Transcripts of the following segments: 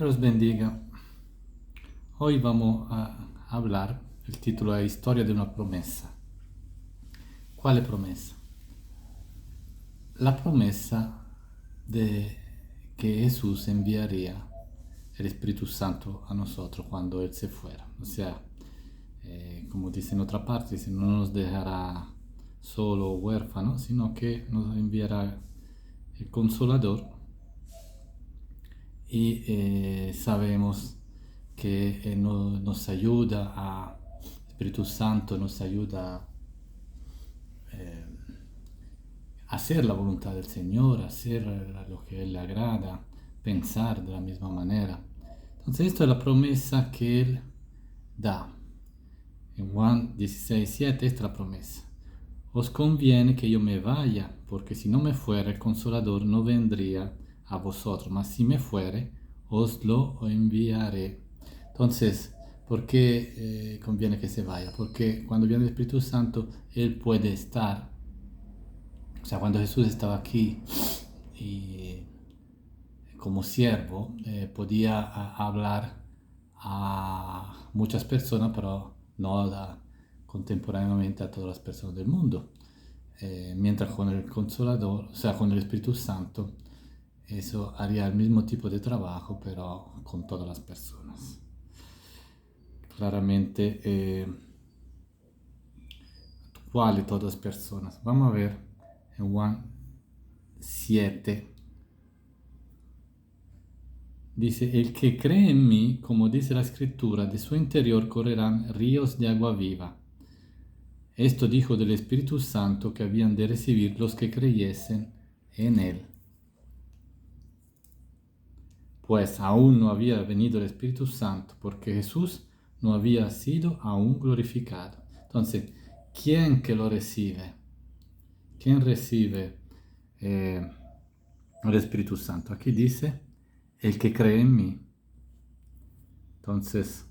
Dios los bendiga. Hoy vamos a hablar, el título es Historia de una promesa. ¿Cuál promesa? La promesa de que Jesús enviaría el Espíritu Santo a nosotros cuando Él se fuera. O sea, como dice en otra parte, dice, no nos dejará solo huérfanos, sino que nos enviará el Consolador. Y sabemos que nos ayuda el Espíritu Santo nos ayuda eh, a hacer la voluntad del Señor, a hacer lo que Él le agrada, pensar de la misma manera. Entonces, esto es la promesa que Él da. En Juan 16:7, esta es la promesa. Os conviene que yo me vaya, porque si no me fuera, el Consolador no vendría a vosotros, mas si me fuere, os lo enviaré. Entonces, ¿por qué conviene que se vaya? Porque cuando viene el Espíritu Santo, Él puede estar. O sea, cuando Jesús estaba aquí y como siervo, podía hablar a muchas personas, pero no contemporáneamente a todas las personas del mundo. Mientras con el Consolador, o sea, con el Espíritu Santo, eso haría el mismo tipo de trabajo, pero con todas las personas. Claramente, ¿cuáles todas las personas? Vamos a ver en Juan 7. Dice, el que cree en mí, como dice la Escritura, de su interior correrán ríos de agua viva. Esto dijo del Espíritu Santo que habían de recibir los que creyesen en él. Pues aún no había venido el Espíritu Santo, porque Jesús no había sido aún glorificado. Entonces, ¿quién que lo recibe? ¿Quién recibe el Espíritu Santo? Aquí dice, el que cree en mí. Entonces,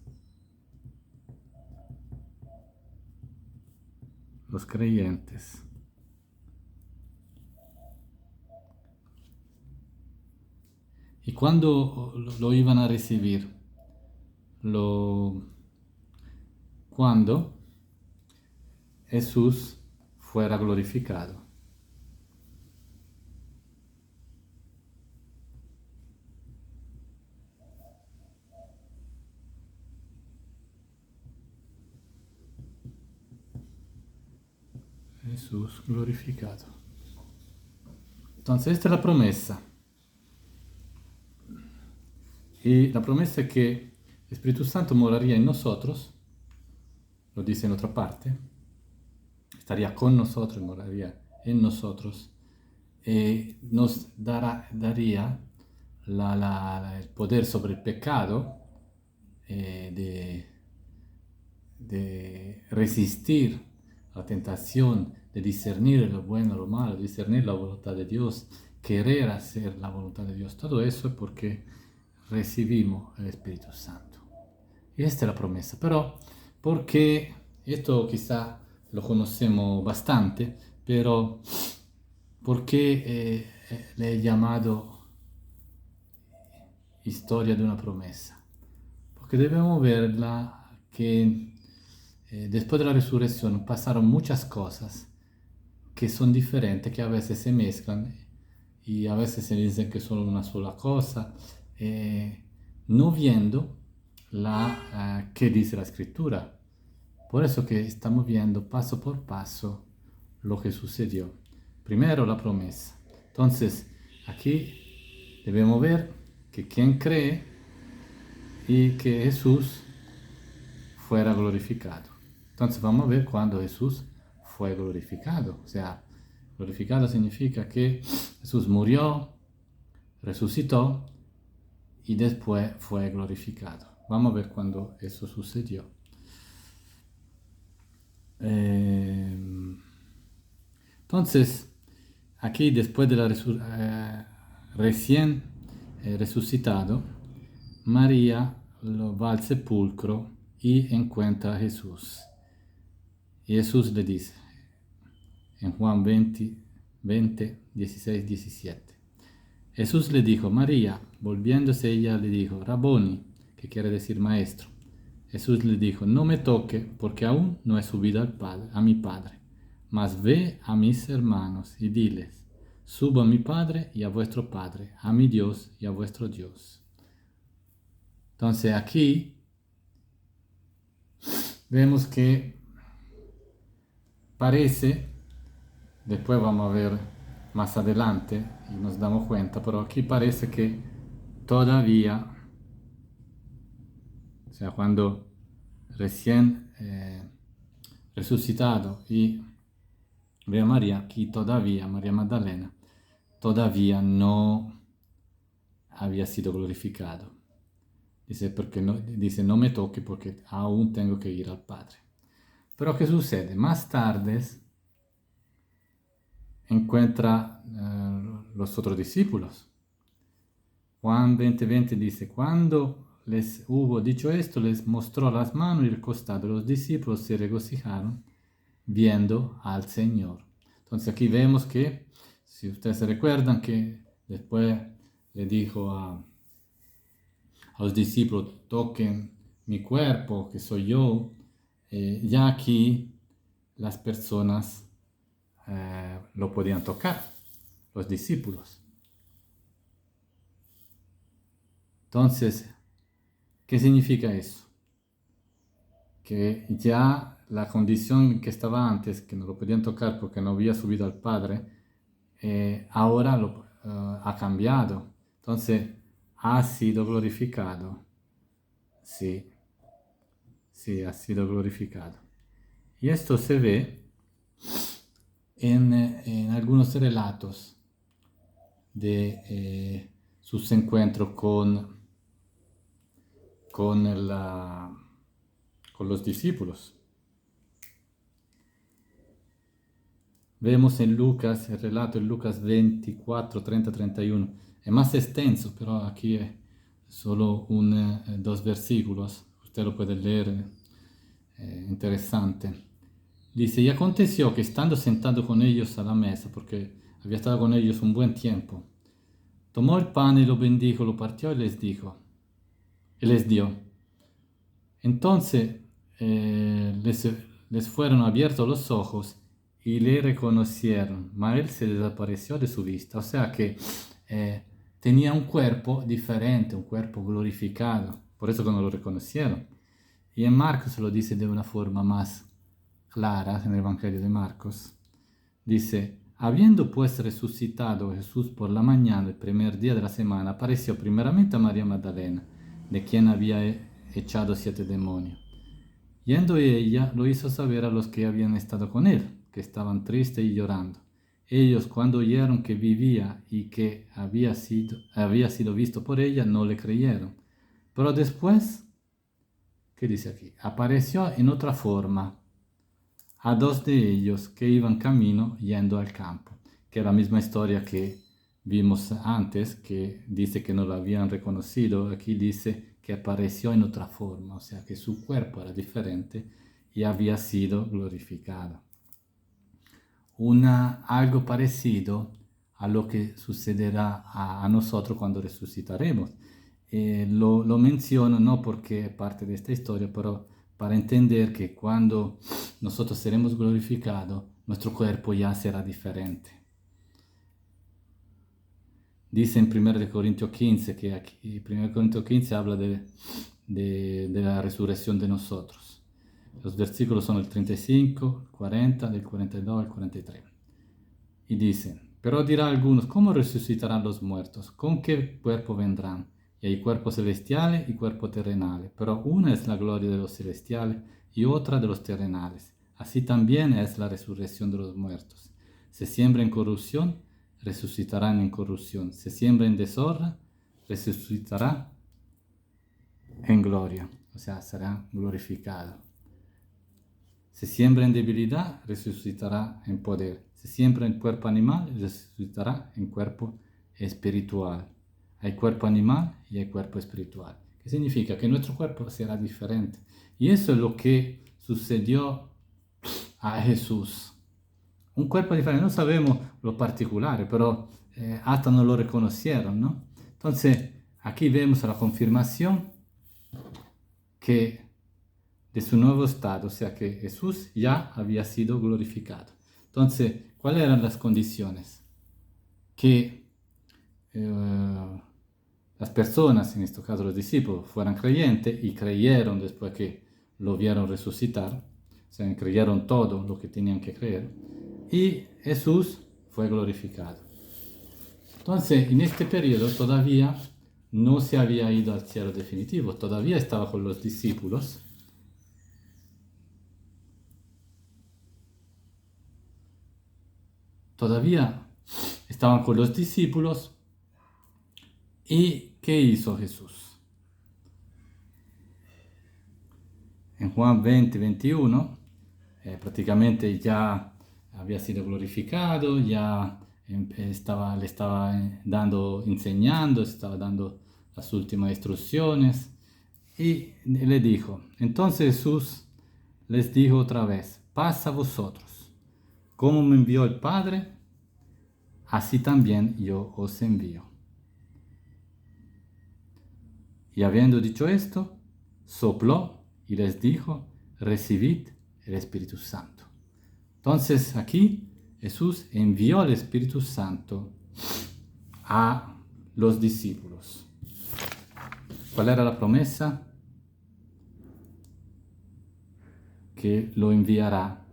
los creyentes. ¿Y cuándo lo iban a recibir? Cuando Jesús fuera glorificado. Jesús glorificado. Entonces, esta es la promesa. Y la promesa es que el Espíritu Santo moraría en nosotros, lo dice en otra parte, estaría con nosotros, moraría en nosotros, y nos daría el poder sobre el pecado, de resistir la tentación, de discernir lo bueno y lo malo, discernir la voluntad de Dios, querer hacer la voluntad de Dios. Todo eso es porque recibimos el Espíritu Santo. Y esta es la promesa. Pero, porque esto quizá lo conocemos bastante, pero ¿por qué le he llamado historia de una promesa? Porque debemos verla que después de la resurrección pasaron muchas cosas que son diferentes, que a veces se mezclan y a veces se dicen que son una sola cosa, no viendo que dice la Escritura. Por eso que estamos viendo paso por paso lo que sucedió. Primero la promesa. Entonces, aquí debemos ver que quien cree y que Jesús fuera glorificado. Entonces vamos a ver cuando Jesús fue glorificado. O sea, glorificado significa que Jesús murió, resucitó y después fue glorificado. Vamos a ver cuando eso sucedió. Entonces, aquí después de recién resucitado, María va al sepulcro y encuentra a Jesús. Y Jesús le dice, en Juan 20, 16, 17, Jesús le dijo, María, Volviéndose ella le dijo, Raboni, que quiere decir maestro. Jesús le dijo, no me toque, porque aún no he subido a mi Padre. Mas ve a mis hermanos y diles, subo a mi Padre y a vuestro Padre, a mi Dios y a vuestro Dios. Entonces aquí vemos que parece, después vamos a ver más adelante y nos damos cuenta, pero aquí parece que todavía, o sea, cuando recién resucitado y ve a María, aquí todavía, María Magdalena, todavía no había sido glorificado. Dice, no me toque porque aún tengo que ir al Padre. Pero ¿qué sucede? Más tarde encuentra los otros discípulos. Juan 20:20 dice, cuando les hubo dicho esto, les mostró las manos y el costado. Los discípulos se regocijaron viendo al Señor. Entonces aquí vemos que, si ustedes se recuerdan, que después le dijo a los discípulos, toquen mi cuerpo, que soy yo, ya aquí las personas lo podían tocar, los discípulos. Entonces, ¿qué significa eso? Que ya la condición que estaba antes, que no lo podían tocar porque no había subido al Padre, ahora ha cambiado. Entonces, ha sido glorificado. Sí, sí, ha sido glorificado. Y esto se ve en algunos relatos de sus encuentros con los discípulos. Vemos en Lucas, el relato en Lucas 24, 30, 31. Es más extenso, pero aquí es solo dos versículos. Usted lo puede leer, interesante. Dice, y aconteció que estando sentado con ellos a la mesa, porque había estado con ellos un buen tiempo, tomó el pan y lo bendijo, lo partió y les dijo, y les dio. Entonces les fueron abiertos los ojos y le reconocieron, mas él se desapareció de su vista. O sea que tenía un cuerpo diferente, un cuerpo glorificado, por eso que no lo reconocieron. Y en Marcos lo dice de una forma más clara, en el Evangelio de Marcos. Dice, habiendo pues resucitado Jesús por la mañana, el primer día de la semana, apareció primeramente a María Magdalena, de quien había echado 7 demonios. Yendo ella, lo hizo saber a los que habían estado con él, que estaban tristes y llorando. Ellos, cuando oyeron que vivía y que había sido visto por ella, no le creyeron. Pero después, ¿qué dice aquí? Apareció en otra forma a 2 de ellos que iban camino yendo al campo, que es la misma historia que vimos antes, que dice que no lo habían reconocido. Aquí dice que apareció en otra forma, o sea que su cuerpo era diferente y había sido glorificado. Algo parecido a lo que sucederá a nosotros cuando resucitaremos. Lo menciono no porque es parte de esta historia, pero para entender que cuando nosotros seremos glorificados, nuestro cuerpo ya será diferente. Dice en 1 Corintios 15, que aquí 1 Corintios 15 habla de la resurrección de nosotros. Los versículos son el 35, 40, del 42 al 43. Y dicen, pero dirá a algunos, ¿cómo resucitarán los muertos? ¿Con qué cuerpo vendrán? Y hay cuerpos celestiales y cuerpos terrenales, pero una es la gloria de los celestiales y otra de los terrenales. Así también es la resurrección de los muertos. Se siembra en corrupción, resucitará en incorrupción. Se siembra en deshonra, resucitará en gloria. O sea, será glorificado. Se siembra en debilidad, resucitará en poder. Se siembra en cuerpo animal, resucitará en cuerpo espiritual. Hay cuerpo animal y hay cuerpo espiritual. ¿Qué significa? Que nuestro cuerpo será diferente. Y eso es lo que sucedió a Jesús. Un cuerpo diferente, no sabemos lo particular, pero hasta no lo reconocieron, ¿no? Entonces, aquí vemos la confirmación que de su nuevo estado, o sea que Jesús ya había sido glorificado. Entonces, ¿cuáles eran las condiciones? Que las personas, en este caso los discípulos, fueran creyentes y creyeron después que lo vieron resucitar, o sea, creyeron todo lo que tenían que creer, y Jesús fue glorificado. Entonces, en este periodo todavía no se había ido al cielo definitivo, todavía estaba con los discípulos. Todavía estaban con los discípulos. ¿Y qué hizo Jesús? En Juan 20, 21, prácticamente ya había sido glorificado, ya le estaba enseñando, estaba dando las últimas instrucciones. Y le dijo, entonces Jesús les dijo otra vez, paz a vosotros, como me envió el Padre, así también yo os envío. Y habiendo dicho esto, sopló y les dijo, recibid el Espíritu Santo. Entonces aquí Jesús envió el Espíritu Santo a los discípulos. ¿Cuál era la promesa? Que lo enviará.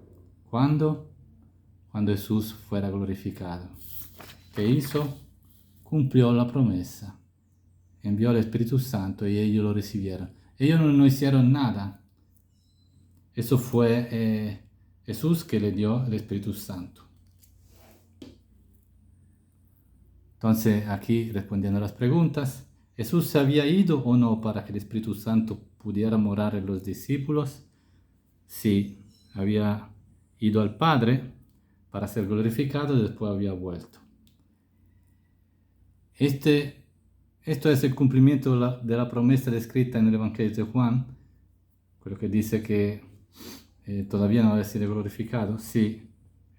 ¿Cuándo? Cuando Jesús fuera glorificado. ¿Qué hizo? Cumplió la promesa. Envió el Espíritu Santo y ellos lo recibieron. Ellos no hicieron nada. Eso fue Jesús que le dio el Espíritu Santo. Entonces, aquí respondiendo a las preguntas, ¿Jesús se había ido o no para que el Espíritu Santo pudiera morar en los discípulos? Sí, había ido al Padre para ser glorificado y después había vuelto. Esto es el cumplimiento de la promesa descrita en el Evangelio de Juan, quello que dice que todavía no había sido glorificado. Sí,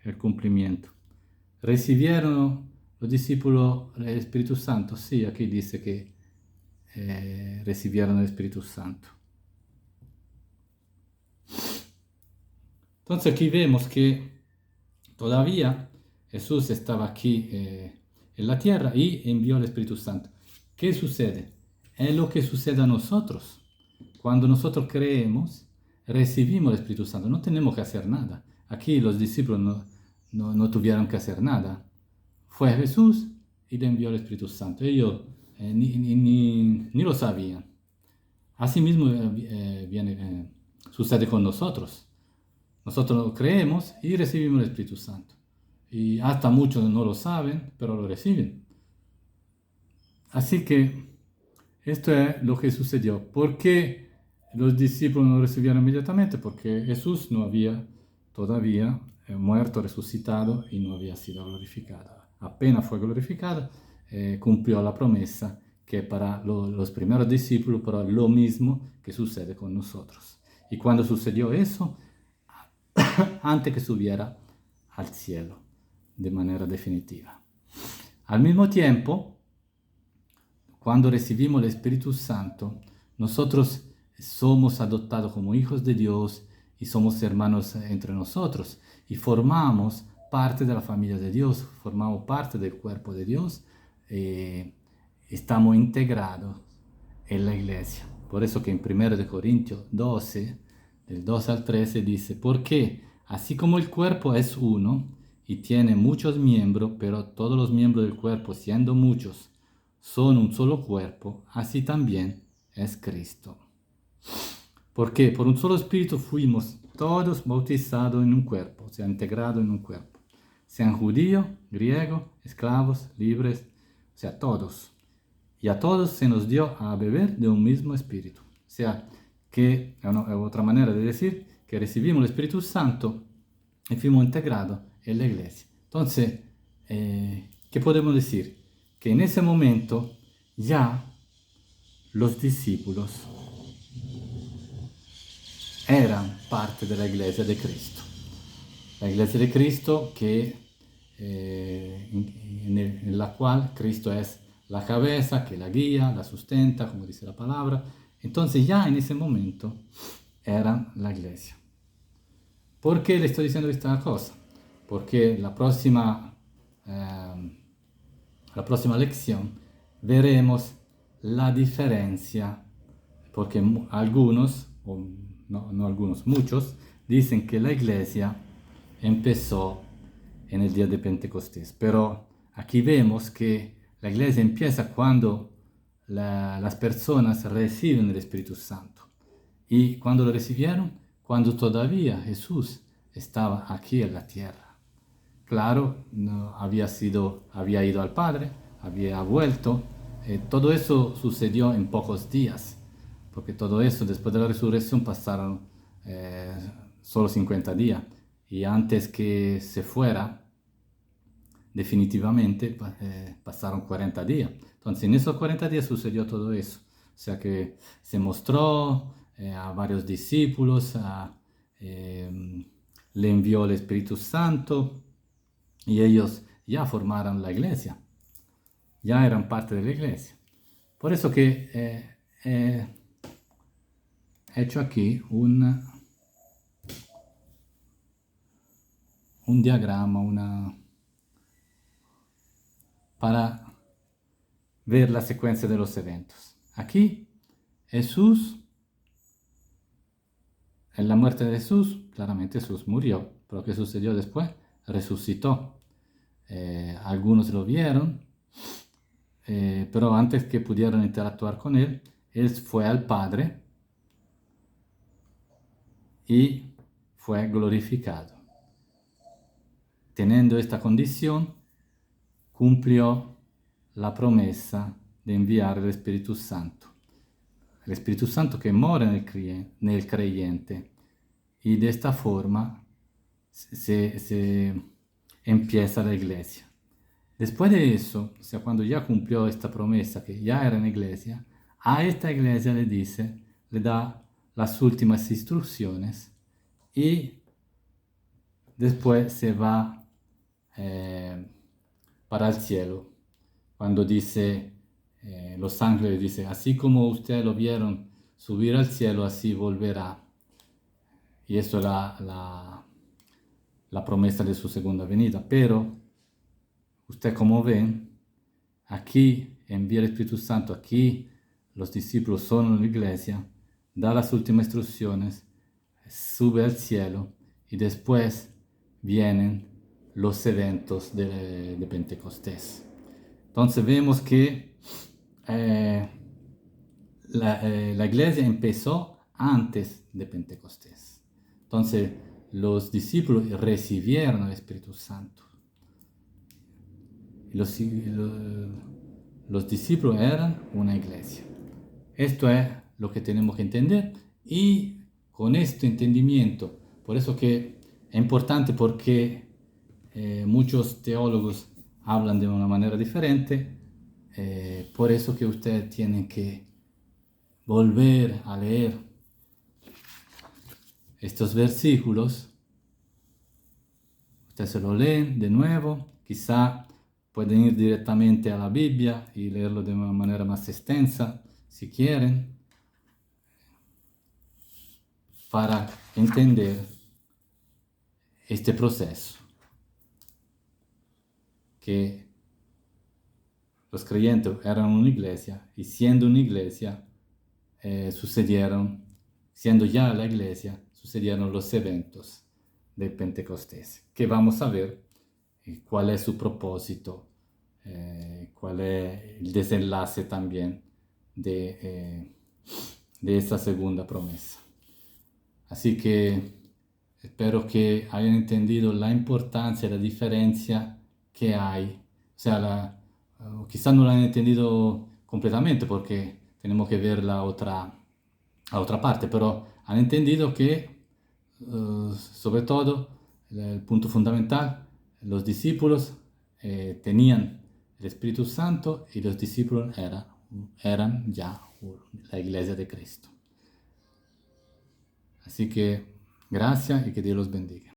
el cumplimiento. ¿Recibieron los discípulos el Espíritu Santo? Sí, aquí dice que recibieron el Espíritu Santo. Entonces aquí vemos que todavía Jesús estaba aquí en la tierra y envió el Espíritu Santo. ¿Qué sucede? Es lo que sucede a nosotros. Cuando nosotros creemos, recibimos el Espíritu Santo. No tenemos que hacer nada. Aquí los discípulos no tuvieron que hacer nada. Fue Jesús y le envió el Espíritu Santo. Ellos ni lo sabían. Asimismo sucede con nosotros. Nosotros creemos y recibimos el Espíritu Santo. Y hasta muchos no lo saben, pero lo reciben. Así que esto es lo que sucedió. ¿Por qué los discípulos no recibieron inmediatamente? Porque Jesús no había todavía muerto, resucitado y no había sido glorificado. Apenas fue glorificado, cumplió la promesa que para los primeros discípulos, pero lo mismo que sucede con nosotros. Y cuando sucedió eso, antes que subiera al cielo de manera definitiva. Al mismo tiempo, cuando recibimos el Espíritu Santo, nosotros somos adoptados como hijos de Dios y somos hermanos entre nosotros y formamos parte de la familia de Dios, formamos parte del cuerpo de Dios, estamos integrados en la iglesia. Por eso que en 1 Corintios 12, del 2 al 13 dice, porque así como el cuerpo es uno y tiene muchos miembros, pero todos los miembros del cuerpo, siendo muchos, son un solo cuerpo, así también es Cristo. Porque por un solo espíritu fuimos todos bautizados en un cuerpo, o sea, integrados en un cuerpo. Sean judíos, griegos, esclavos, libres, o sea, todos. Y a todos se nos dio a beber de un mismo espíritu. O sea, que es otra manera de decir que recibimos el Espíritu Santo y fuimos integrados en la iglesia. Entonces, ¿qué podemos decir? Que en ese momento ya los discípulos eran parte de la iglesia de Cristo. La iglesia de Cristo en la cual Cristo es la cabeza que la guía, la sustenta, como dice la palabra. Entonces ya en ese momento eran la iglesia. ¿Por qué le estoy diciendo esta cosa? Porque la próxima lección veremos la diferencia, porque algunos, o no algunos, muchos, dicen que la iglesia empezó en el día de Pentecostés, pero aquí vemos que la iglesia empieza cuando las personas reciben el Espíritu Santo. ¿Y cuando lo recibieron? Cuando todavía Jesús estaba aquí en la tierra. Claro, no había ido al Padre, había vuelto. Todo eso sucedió en pocos días, porque todo eso después de la resurrección pasaron solo 50 días. Y antes que se fuera, definitivamente pasaron 40 días. Entonces en esos 40 días sucedió todo eso. O sea que se mostró a varios discípulos, le envió el Espíritu Santo y ellos ya formaron la iglesia, ya eran parte de la iglesia. Por eso que he hecho aquí un diagrama, para ver la secuencia de los eventos. Aquí Jesús, en la muerte de Jesús, claramente Jesús murió, pero ¿qué sucedió después? Resucitó. Algunos lo vieron, pero antes que pudieran interactuar con él fue al Padre y fue glorificado. Teniendo esta condición, cumplió la promesa de enviar el Espíritu Santo. El Espíritu Santo que mora nel creyente. Y de esta forma se empieza la iglesia. Después de eso, o sea, cuando ya cumplió esta promesa, que ya era en iglesia, a esta iglesia le da las últimas instrucciones y después se va para el cielo. Cuando dice, los ángeles dicen, así como ustedes lo vieron subir al cielo, así volverá. Y esto es la promesa de su segunda venida. Pero, usted como ven, aquí envía el Espíritu Santo, aquí los discípulos son en la iglesia, da las últimas instrucciones, sube al cielo y después vienen los eventos de Pentecostés. Entonces vemos que la iglesia empezó antes de Pentecostés. Entonces los discípulos recibieron el Espíritu Santo. Los discípulos eran una iglesia. Esto es lo que tenemos que entender y con este entendimiento, por eso que es importante porque muchos teólogos hablan de una manera diferente, por eso que ustedes tienen que volver a leer estos versículos. Ustedes se lo leen de nuevo, quizá pueden ir directamente a la Biblia y leerlo de una manera más extensa, si quieren, para entender este proceso. Que los creyentes eran una iglesia y siendo una iglesia siendo ya la iglesia, sucedieron los eventos de Pentecostés, que vamos a ver cuál es su propósito, cuál es el desenlace también de esta segunda promesa. Así que espero que hayan entendido la importancia y la diferencia que hay. O sea, quizás no lo han entendido completamente porque tenemos que ver la otra parte, pero han entendido que, sobre todo, el punto fundamental, los discípulos tenían el Espíritu Santo y los discípulos eran ya la iglesia de Cristo. Así que gracias y que Dios los bendiga.